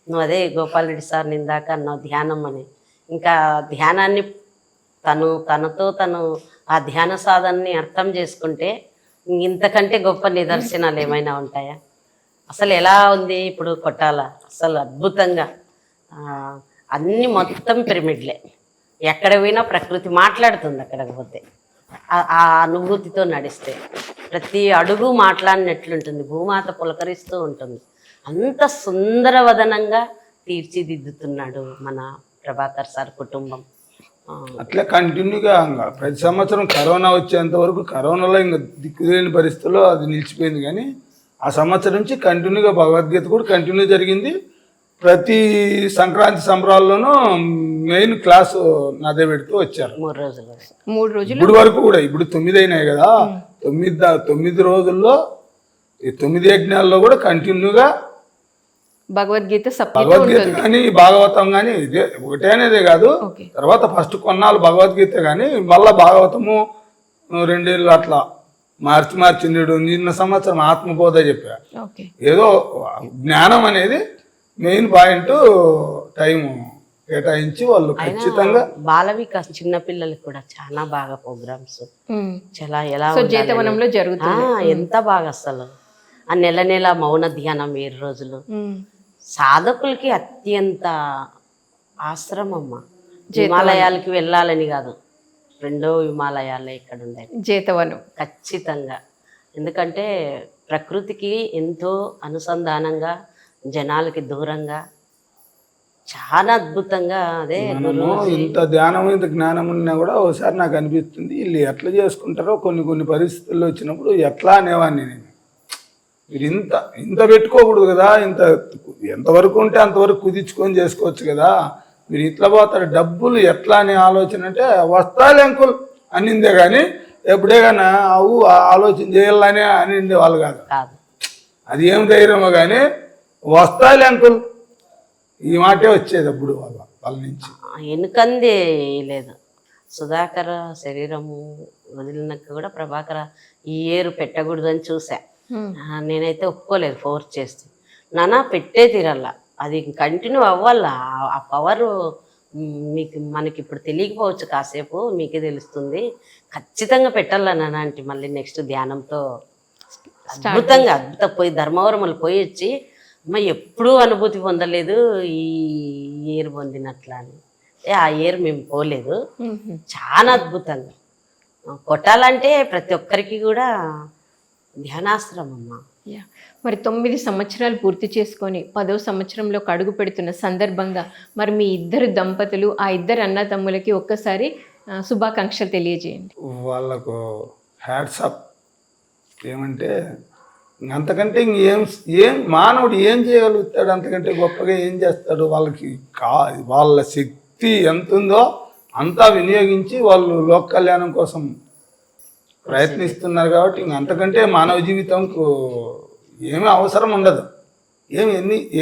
[SPEAKER 3] నువ్వు అదే గోపాల్ రెడ్డి సార్ నిందాక అన్నావు ధ్యానం అని. ఇంకా ధ్యానాన్ని తనతో ఆ ధ్యాన సాధనని అర్థం చేసుకుంటే ఇంతకంటే గొప్ప నిదర్శనాలు ఏమైనా ఉంటాయా? అసలు ఎలా ఉంది ఇప్పుడు కొట్టాల, అసలు అద్భుతంగా అన్ని మొత్తం పిరమిడ్లే. ఎక్కడ పోయినా ప్రకృతి మాట్లాడుతుంది. అక్కడికి పోతే ఆ అనుభూతితో నడిస్తే ప్రతి అడుగు మాట్లాడినట్లుంటుంది. భూమాత పులకరిస్తూ ఉంటుంది. అంత సుందరవదనంగా తీర్చిదిద్దుతున్నాడు మన ప్రభాకర్ సార్ కుటుంబం.
[SPEAKER 2] అట్లా కంటిన్యూగా ప్రతి సంవత్సరం కరోనా వచ్చేంత వరకు కరోనాలో ఇంకా దిక్కులేని పరిస్థితుల్లో అది నిలిచిపోయింది. కానీ ఆ సంవత్సరం నుంచి కంటిన్యూగా భగవద్గీత కూడా కంటిన్యూ జరిగింది. ప్రతి సంక్రాంతి సంబరాల్లోనూ మెయిన్ క్లాసు నాదే పెడుతూ వచ్చారు.
[SPEAKER 3] 3 రోజులు
[SPEAKER 2] ఇప్పుడు వరకు కూడా. ఇప్పుడు 9 అయినాయి కదా, 9 రోజుల్లో ఈ 9 యజ్ఞాల్లో కూడా కంటిన్యూగా
[SPEAKER 1] భగవద్గీత
[SPEAKER 2] కానీ భాగవతం కానీ ఇదే ఒకటే అనేదే కాదు. తర్వాత ఫస్ట్ కొన్నాళ్ళు భగవద్గీత కానీ మళ్ళా భాగవతము 2 ఏళ్ళు అట్లా మార్చి నిన్న సంవత్సరం ఆత్మబోధ చెప్పా. ఏదో జ్ఞానం అనేది మెయిన్ పాయింట్. టైం కేటాయించి వాళ్ళు ఖచ్చితంగా
[SPEAKER 3] బాల వికాస్ చిన్నపిల్లలకి కూడా చాలా బాగా ప్రోగ్రామ్స్ చాలా ఎలా
[SPEAKER 1] జేతవనంలో జరుగుతుంది.
[SPEAKER 3] ఎంత బాగా అసలు ఆ నెల మౌన ధ్యానం 7 రోజులు సాధకులకి అత్యంత ఆశ్రమమ్మ. హిమాలయాలకి వెళ్ళాలని కాదు, 2వ హిమాలయాలే ఇక్కడ ఉండేది
[SPEAKER 1] జేతవనం
[SPEAKER 3] ఖచ్చితంగా. ఎందుకంటే ప్రకృతికి ఎంతో అనుసంధానంగా జనాలకి దూరంగా చాలా అద్భుతంగా. అదే
[SPEAKER 2] ఇంత ధ్యానం ఇంత జ్ఞానం ఉన్నా కూడా ఒకసారి నాకు అనిపిస్తుంది వీళ్ళు ఎట్లా చేసుకుంటారో కొన్ని పరిస్థితుల్లో వచ్చినప్పుడు ఎట్లా అనేవాడిని నేను. మీరు ఇంత పెట్టుకోకూడదు కదా, ఎంతవరకు ఉంటే అంతవరకు కుదించుకొని చేసుకోవచ్చు కదా. మీరు ఇట్లా పోతారు డబ్బులు ఎట్లా అనే ఆలోచన అంటే వస్తాయి అంకుల్ అనిందే కానీ ఎప్పుడే కానీ ఆలోచన చేయాలనే అనిండే వాళ్ళు కాదు. అది ఏం ధైర్యమో కానీ వస్తాయి అంకుల్ ఈ మాటే వచ్చేది అప్పుడు వాళ్ళ నుంచి.
[SPEAKER 3] ఎనుకంది లేదు. సుధాకర్ శరీరము వదిలినాక కూడా ప్రభాకర్ ఈ ఏరు పెట్టకూడదు అని చూసా. నేనైతే ఒప్పుకోలేదు ఫోర్స్ చేస్తే. నానా పెట్టే తీరల్లా, అది కంటిన్యూ అవ్వాలా. ఆ పవర్ మనకి ఇప్పుడు తెలియకపోవచ్చు, కాసేపు మీకే తెలుస్తుంది. ఖచ్చితంగా పెట్టాలా నాన్న అంటే మళ్ళీ నెక్స్ట్ ధ్యానంతో అద్భుతంగా పోయి ధర్మవరములు పోయి వచ్చి అమ్మ ఎప్పుడూ అనుభూతి పొందలేదు ఈ ఏరు పొందినట్లా అని. ఆ ఏరు మేము పోలేదు. చాలా అద్భుతంగా కొట్టాలంటే ప్రతి ఒక్కరికి కూడా ధ్యానాశ్రమం అమ్మ.
[SPEAKER 1] మరి 9 సంవత్సరాలు పూర్తి చేసుకొని 10వ సంవత్సరంలో అడుగు పెడుతున్న సందర్భంగా మరి మీ ఇద్దరు దంపతులు ఆ ఇద్దరు అన్నదమ్ములకి ఒక్కసారి శుభాకాంక్షలు తెలియజేయండి.
[SPEAKER 2] వాళ్ళకు హ్యాట్సాప్. ఏమంటే అంతకంటే ఏం మానవుడు ఏం చేయగలుగుతాడు, అంతకంటే గొప్పగా ఏం చేస్తాడు. వాళ్ళకి వాళ్ళ శక్తి ఎంత ఉందో అంతా వినియోగించి వాళ్ళు లోక కళ్యాణం కోసం ప్రయత్నిస్తున్నారు. కాబట్టి అంతకంటే మానవ జీవితంకు ఏమీ అవసరం ఉండదు.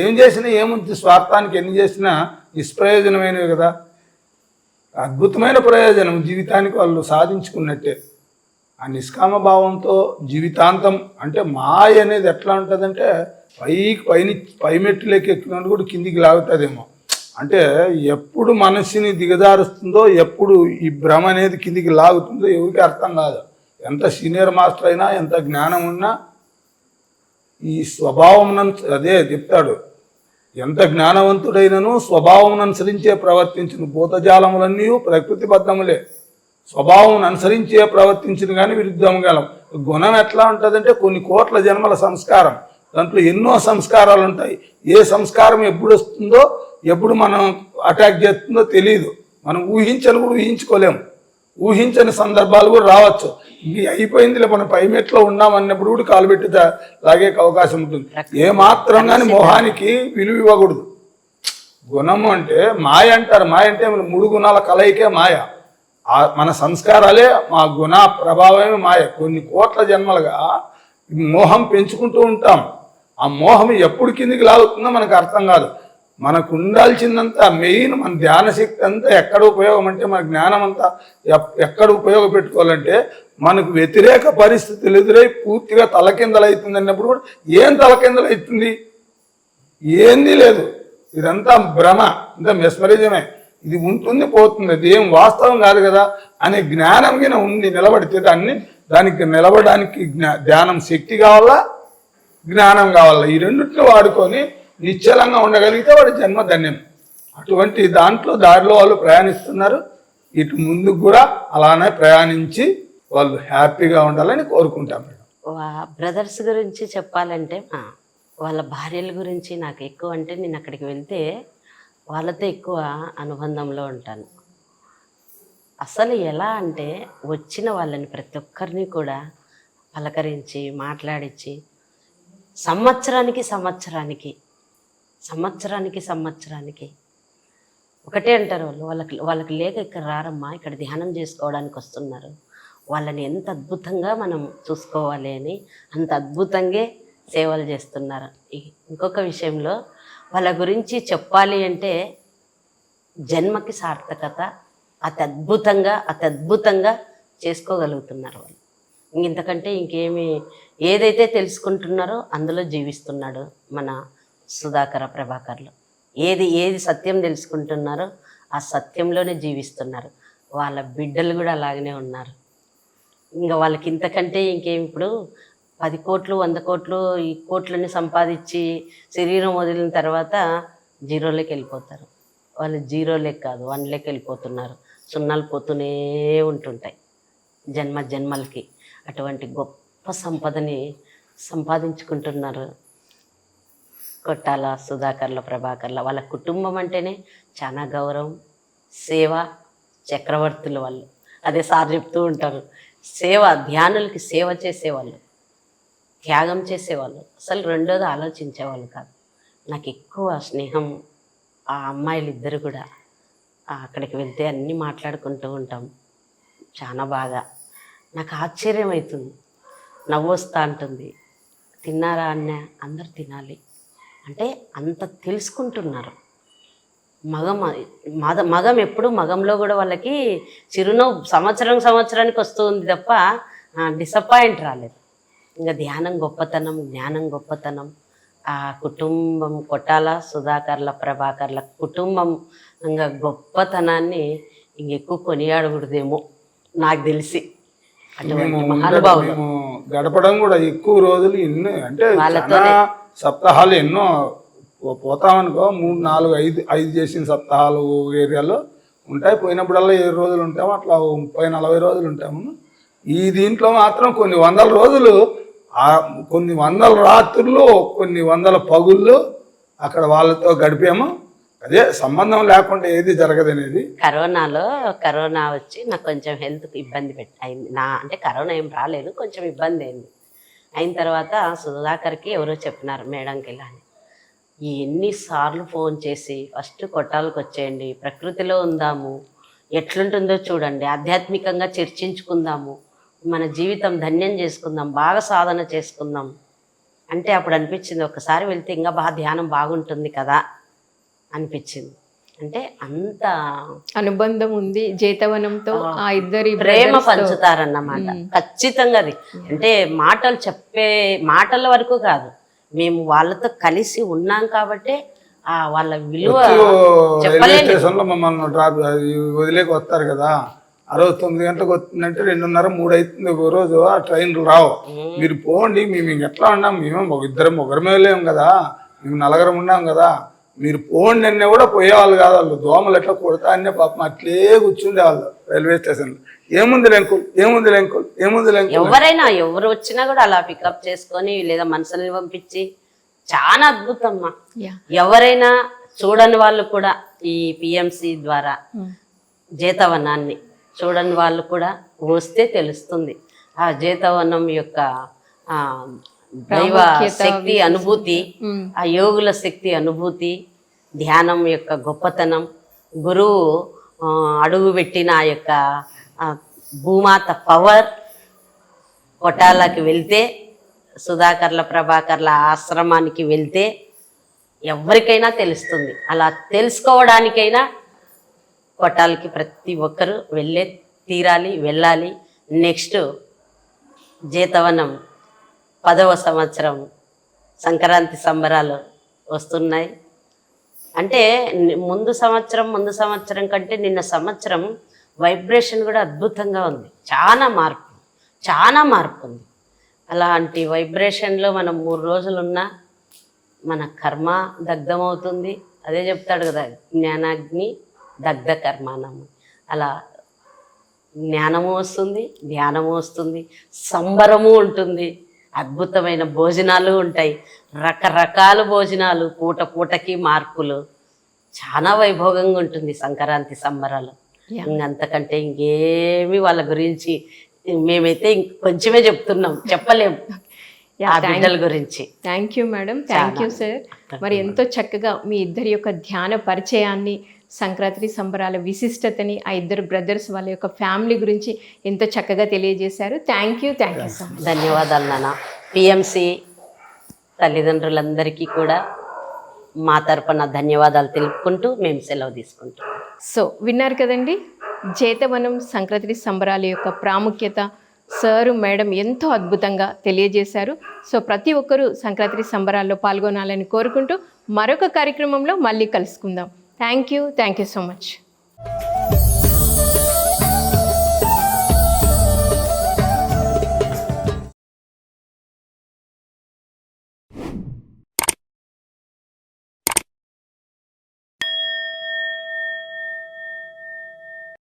[SPEAKER 2] ఏం చేసినా ఏముంది, స్వార్థానికి ఎన్ని చేసినా నిష్ప్రయోజనమైనవి కదా. అద్భుతమైన ప్రయోజనం జీవితానికి వాళ్ళు సాధించుకున్నట్టే. ఆ నిష్కామ భావంతో జీవితాంతం. అంటే మాయ అనేది ఎట్లా ఉంటుందంటే పై మెట్టులోకి ఎక్కినట్టు కూడా కిందికి లాగుతుందేమో. అంటే ఎప్పుడు మనస్సుని దిగజారుస్తుందో, ఎప్పుడు ఈ భ్రమ అనేది కిందికి లాగుతుందో ఎవరికి అర్థం కాదు. ఎంత సీనియర్ మాస్టర్ అయినా, ఎంత జ్ఞానం ఉన్నా ఈ స్వభావం అదే చెప్తాడు. ఎంత జ్ఞానవంతుడైనను స్వభావం అనుసరించే ప్రవర్తించిన భూతజాలములన్నీ ప్రకృతిబద్ధములే. స్వభావం అనుసరించే ప్రవర్తించిన కానీ విరుద్ధం గలం. గుణం ఎట్లా ఉంటుందంటే కొన్ని కోట్ల జన్మల సంస్కారం, దాంట్లో ఎన్నో సంస్కారాలు ఉంటాయి. ఏ సంస్కారం ఎప్పుడు వస్తుందో ఎప్పుడు మనం అటాక్ చేస్తుందో తెలియదు. మనం ఊహించని కూడా ఊహించుకోలేము. ఊహించని సందర్భాలు కూడా రావచ్చు. ఇంక అయిపోయిందిలే మనం పై మెట్లో ఉన్నామన్నప్పుడు కూడా కాలు పెట్టి లాగే అవకాశం ఉంటుంది. ఏ మాత్రం కానీ మోహానికి విలువ ఇవ్వకూడదు. గుణము అంటే మాయ అంటారు. మాయ అంటే 3 గుణాల కలయికే మాయ. మన సంస్కారాలే మా గుణ ప్రభావమే మాయ. కొన్ని కోట్ల జన్మలుగా మోహం పెంచుకుంటూ ఉంటాం. ఆ మోహం ఎప్పుడు కిందికి లాగుతుందో మనకు అర్థం కాదు. మనకు ఉండాల్సిందంతా మెయిన్ మన ధ్యాన శక్తి అంతా ఎక్కడ ఉపయోగం అంటే, మన జ్ఞానం అంతా ఎక్కడ ఉపయోగపెట్టుకోవాలంటే, మనకు వ్యతిరేక పరిస్థితులు ఎదురై పూర్తిగా తలకిందలవుతుంది అన్నప్పుడు కూడా ఏం తలకిందలవుతుంది? ఏంది లేదు, ఇదంతా భ్రమ, ఇంత మెస్మరిజమే. ఇది ఉంటుంది పోతుంది, అది ఏం వాస్తవం కాదు కదా అనే జ్ఞానం కింద ఉంది నిలబడితే దానికి నిలబడడానికి ధ్యానం శక్తి కావాలా, జ్ఞానం కావాలా. ఈ రెండింటిని వాడుకొని నిశ్చలంగా ఉండగలిగితే వాడి జన్మ ధన్యం. అటువంటి దారిలో వాళ్ళు ప్రయాణిస్తున్నారు. ఇటు ముందుకు కూడా అలానే ప్రయాణించి వాళ్ళు హ్యాపీగా ఉండాలని కోరుకుంటాం.
[SPEAKER 3] బ్రదర్స్ గురించి చెప్పాలంటే వాళ్ళ భార్యల గురించి నాకు ఎక్కువ, అంటే నేను అక్కడికి వెళ్తే వాళ్ళతో ఎక్కువ అనుబంధంలో ఉంటాను. అసలు ఎలా అంటే వచ్చిన వాళ్ళని ప్రతి ఒక్కరిని కూడా పలకరించి మాట్లాడించి సంవత్సరానికి ఒకటే అంటారు వాళ్ళకి లేక ఇక్కడ రారమ్మా, ఇక్కడ ధ్యానం చేసుకోవడానికి వస్తున్నారు, వాళ్ళని ఎంత అద్భుతంగా మనం చూసుకోవాలి అని అంత అద్భుతంగా సేవలు చేస్తున్నారు. ఇంకొక విషయంలో వాళ్ళ గురించి చెప్పాలి అంటే జన్మకి సార్థకత అతి అద్భుతంగా చేసుకోగలుగుతున్నారు వాళ్ళు. ఇంతకంటే ఇంకేమి, ఏదైతే తెలుసుకుంటున్నారో అందులో జీవిస్తున్నాడు మన సుధాకర ప్రభాకర్లు. ఏది సత్యం తెలుసుకుంటున్నారో ఆ సత్యంలోనే జీవిస్తున్నారు. వాళ్ళ బిడ్డలు కూడా అలాగనే ఉన్నారు. ఇంకా వాళ్ళకి ఇంతకంటే ఇంకేమి, ఇప్పుడు 10 కోట్లు 100 కోట్లు ఈ కోట్లని సంపాదించి శరీరం వదిలిన తర్వాత జీరోలోకి వెళ్ళిపోతారు. వాళ్ళు జీరోలోకి కాదు 1లోకి వెళ్ళిపోతున్నారు. సున్నాలు పోతూనే ఉంటుంటాయి జన్మలకి. అటువంటి గొప్ప సంపదని సంపాదించుకుంటున్నారు కొట్టాల సుధాకర్ల ప్రభాకర్ల. వాళ్ళ కుటుంబం అంటేనే చాలా గౌరవం, సేవ, చక్రవర్తులు వాళ్ళు. అదే సార్ చెప్తూ ఉంటారు, సేవ, ధ్యానులకి సేవ చేసేవాళ్ళు, త్యాగం చేసేవాళ్ళు. అసలు రెండోది ఆలోచించేవాళ్ళు కాదు. నాకు ఎక్కువ స్నేహం ఆ అమ్మాయిలు ఇద్దరు కూడా. అక్కడికి వెళ్తే అన్నీ మాట్లాడుకుంటూ ఉంటాం చాలా బాగా. నాకు ఆశ్చర్యం అవుతుంది, నవ్వొస్తా ఉంటుంది. తిన్నారా అన్న, అందరు తినాలి అంటే అంత తెలుసుకుంటున్నారు. మగం ఎప్పుడు మగంలో కూడా వాళ్ళకి చిరునవ్వు సంవత్సరానికి వస్తుంది తప్ప డిసప్పాయింట్ రాలేదు. ఇంకా ధ్యానం గొప్పతనం, జ్ఞానం గొప్పతనం, ఆ కుటుంబం కొట్టాల సుధాకర్ల ప్రభాకర్ల కుటుంబం ఇంకా గొప్పతనాన్ని ఇంకెక్కువ కొనియాడకూడదేమో నాకు తెలిసి. అటువంటి మహానుభావులు
[SPEAKER 2] గడపడం కూడా ఎక్కువ రోజులు ఎన్నో, అంటే సప్తాహాలు ఎన్నో పోతామనుకో, 3, 4, 5 చేసిన సప్తాహాలు ఏరియాలో ఉంటాయి. పోయినప్పుడల్లా 7 రోజులు ఉంటాము, అట్లా 30, 40 రోజులు ఉంటాము. ఈ దీంట్లో మాత్రం కొన్ని 100 రోజులు, కొన్ని 100 రాత్రులు, కొన్ని 100 పగుళ్ళు అక్కడ వాళ్ళతో గడిపాము. అదే సంబంధం లేకుండా ఏది జరగదనేది.
[SPEAKER 3] కరోనా వచ్చి నాకు కొంచెం హెల్త్ ఇబ్బంది అయింది. అంటే కరోనా ఏం రాలేదు, కొంచెం ఇబ్బంది అయింది. అయిన తర్వాత సుధాకర్కి ఎవరో చెప్పినారు మేడంకి ఇలా అని. ఎన్నిసార్లు ఫోన్ చేసి ఫస్ట్ కొట్టాలకు వచ్చేయండి, ప్రకృతిలో ఉందాము, ఎట్లుంటుందో చూడండి, ఆధ్యాత్మికంగా చర్చించుకుందాము, మన జీవితం ధన్యం చేసుకుందాం, బాగా సాధన చేసుకుందాం అంటే అప్పుడు అనిపించింది ఒకసారి వెళ్తే ఇంకా బాగా ధ్యానం బాగుంటుంది కదా అనిపించింది. అంటే అంత
[SPEAKER 1] అనుబంధం ఉంది జేతవనంతో. ఆ ఇద్దరి
[SPEAKER 3] ప్రేమ పంచుతారన్నమాట ఖచ్చితంగా. అది అంటే మాటల వరకు కాదు, మేము వాళ్ళతో కలిసి ఉన్నాం కాబట్టి వాళ్ళ విలువ చెప్పలేదు.
[SPEAKER 2] స్టేషన్లో మమ్మల్ని వదిలేకి వస్తారు కదా, ఆ రోజు 9 గంటలకు వచ్చిందంటే 2:30, 3 అవుతుంది ఒక రోజు. ఆ ట్రైన్లు రావు, మీరు పోండి, మేము ఎట్లా ఉన్నాం, మేము ఒకరిమే లేము కదా, మేము 4 ఉన్నాం కదా, మీరు పోండి అన్నీ కూడా పోయేవాళ్ళు కాదు. వాళ్ళు దోమలు ఎట్లా కొడతా అన్నీ పాపం అట్లే కూర్చుండేవాళ్ళు రైల్వే స్టేషన్లో. ఏముంది లెంకుల్, ఏముంది లెంకుల్, ఏముంది లెంకుల్.
[SPEAKER 3] ఎవరైనా ఎవరు వచ్చినా కూడా అలా పికప్ చేసుకొని లేదా మనసుని పంపించి చాలా అద్భుతమ్మా. ఎవరైనా చూడని వాళ్ళు కూడా ఈ పిఎంసి ద్వారా జీతవనాన్ని చూడని వాళ్ళు కూడా వస్తే తెలుస్తుంది ఆ జీతవనం యొక్క దైవ శక్తి అనుభూతి, ఆ యోగుల శక్తి అనుభూతి, ధ్యానం యొక్క గొప్పతనం, గురువు అడుగు పెట్టిన ఆ యొక్క భూమాత పవర్. కొటాలకి వెళ్తే, సుధాకర్ల ప్రభాకర్ల ఆశ్రమానికి వెళ్తే ఎవరికైనా తెలుస్తుంది. అలా తెలుసుకోవడానికైనా కొటాలకి ప్రతి ఒక్కరూ వెళ్ళాలి. నెక్స్ట్ జీతవనం 10వ సంవత్సరం సంక్రాంతి సంబరాలు వస్తున్నాయి. అంటే ముందు సంవత్సరం కంటే నిన్న సంవత్సరం వైబ్రేషన్ కూడా అద్భుతంగా ఉంది. చాలా మార్పు ఉంది. అలాంటి వైబ్రేషన్లో మనం 3 రోజులున్నా మన కర్మ దగ్ధమవుతుంది. అదే చెప్తాడు కదా, జ్ఞానాగ్ని దగ్ధ కర్మానము. అలా జ్ఞానము వస్తుంది, ధ్యానము వస్తుంది, సంబరము ఉంటుంది, అద్భుతమైన భోజనాలు ఉంటాయి, రకరకాల భోజనాలు, పూటకి మార్పులు. చాలా వైభోగంగా ఉంటుంది సంక్రాంతి సంబరాలు. ఇంకంతకంటే ఇంకేమి వాళ్ళ గురించి మేమైతే కొంచెమే చెప్తున్నాం, చెప్పలేము ఆ బిడ్డల గురించి.
[SPEAKER 1] Thank you madam, thank you sir. మరి ఎంతో చక్కగా మీ ఇద్దరి యొక్క ధ్యాన పరిచయాన్ని, సంక్రాంతి సంబరాల విశిష్టతని, ఆ ఇద్దరు బ్రదర్స్ వాళ్ళ యొక్క ఫ్యామిలీ గురించి ఎంతో చక్కగా తెలియజేశారు. Thank you so much.
[SPEAKER 3] ధన్యవాదాలు నాన్న. పిఎంసి తల్లిదండ్రులందరికీ కూడా మా తరపున ధన్యవాదాలు తెలుపుకుంటూ మేము సెలవు తీసుకుంటాం.
[SPEAKER 1] సో విన్నారు కదండి, జీతవనం సంక్రాంతి సంబరాల యొక్క ప్రాముఖ్యత సారు మేడం ఎంతో అద్భుతంగా తెలియజేశారు. సో ప్రతి ఒక్కరూ సంక్రాంతి సంబరాల్లో పాల్గొనాలని కోరుకుంటూ మరొక కార్యక్రమంలో మళ్ళీ కలుసుకుందాం. Thank you so much.